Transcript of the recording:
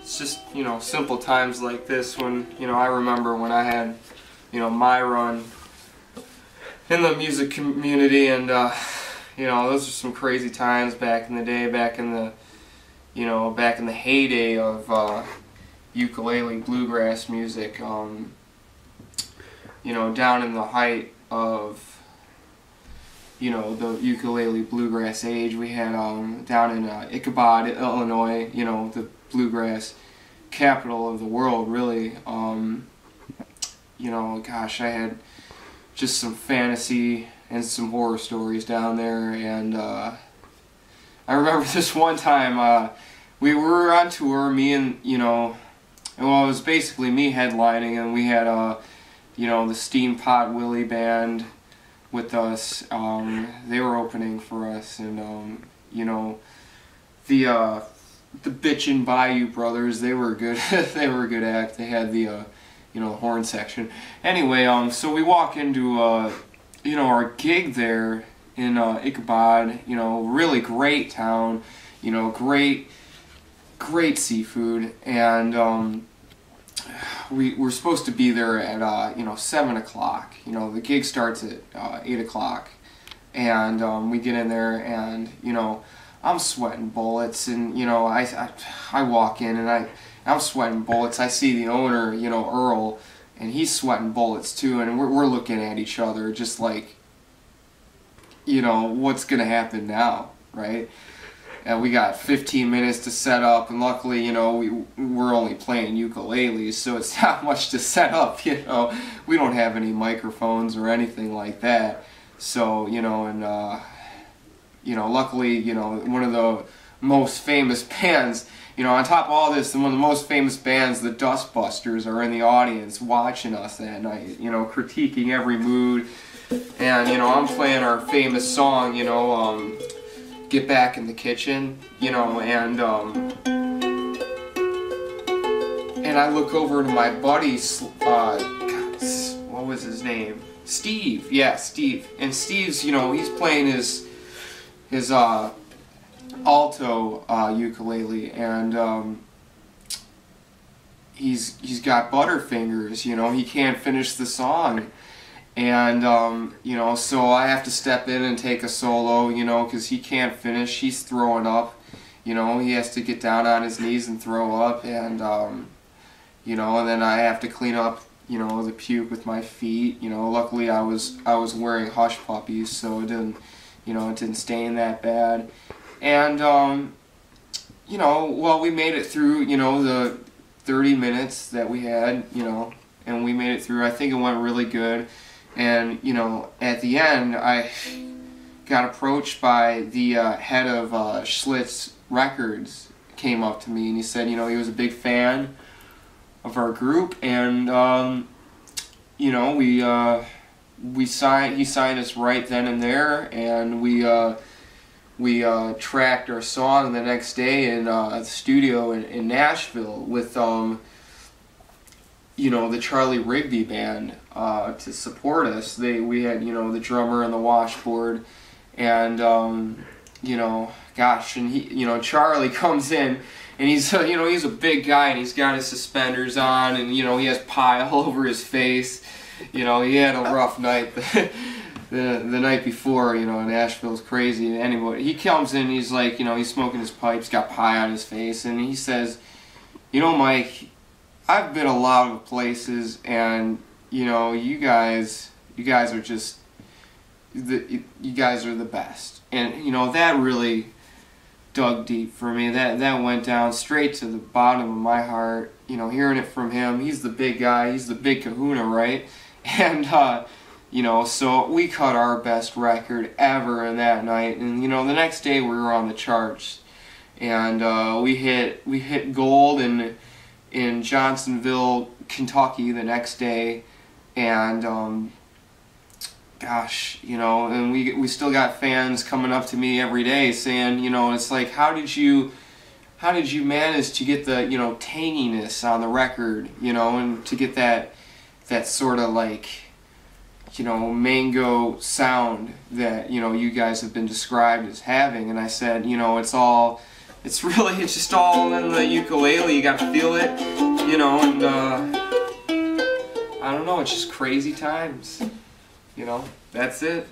it's just, simple times like this when, I remember when I had, my run in the music community, and, those are some crazy times back in the day, back in the heyday of ukulele bluegrass music, down in the height of, the ukulele bluegrass age. We had down in Ichabod, Illinois, the bluegrass capital of the world, really. Gosh, I had just some fantasy and some horror stories down there, and I remember this one time we were on tour, me and, it was basically me headlining, and we had the Steam Pot Willie band with us. They were opening for us, and the Bitchin' Bayou Brothers, they were good. They were a good act. They had the horn section. Anyway, so we walk into our gig there in Ichabod. Really great town. Great seafood, and we're supposed to be there at 7 o'clock. The gig starts at 8 o'clock, and we get in there, and I'm sweating bullets, and I walk in, and I'm sweating bullets. I see the owner, Earl, and he's sweating bullets too, and we're looking at each other just like, what's gonna happen now, right? And we got 15 minutes to set up, and luckily, we're only playing ukuleles, so it's not much to set up, We don't have any microphones or anything like that. So, luckily, one of the most famous bands, on top of all this, one of the most famous bands, the Dustbusters, are in the audience watching us that night, critiquing every mood. And, I'm playing our famous song, Get Back in the Kitchen, and I look over to my buddy, what was his name? Steve, yeah, Steve. And Steve's, he's playing his alto ukulele, and he's got butterfingers, he can't finish the song. And, so I have to step in and take a solo, because he can't finish. He's throwing up, he has to get down on his knees and throw up, and, and then I have to clean up, the puke with my feet. Luckily I was wearing Hush Puppies, so it didn't, it didn't stain that bad. And, well, we made it through, the 30 minutes that we had, and we made it through. I think it went really good. And, at the end, I got approached by the head of Schlitz Records, came up to me, and he said, he was a big fan of our group, and, he signed us right then and there, and we tracked our song the next day in the studio in Nashville with, the Charlie Rigby band to support us. We had, the drummer and the washboard, and, gosh, and he, Charlie comes in, and he's, he's a big guy, and he's got his suspenders on, and, he has pie all over his face. He had a rough night the night before, Nashville's crazy. Anyway, he comes in, he's like, he's smoking his pipes, got pie on his face, and he says, Mike, I've been a lot of places, and you guys are just you guys are the best, and that really dug deep for me. That went down straight to the bottom of my heart. Hearing it from him. He's the big guy. He's the big Kahuna, right? And so we cut our best record ever in that night, and the next day we were on the charts, and we hit gold in Johnsonville, Kentucky the next day, and gosh, and we still got fans coming up to me every day saying, it's like, how did you manage to get the tanginess on the record, and to get that sort of like mango sound that you guys have been described as having? And I said, it's all it's just all in the ukulele. You gotta feel it, you know, and I don't know, it's just crazy times, you know. That's it.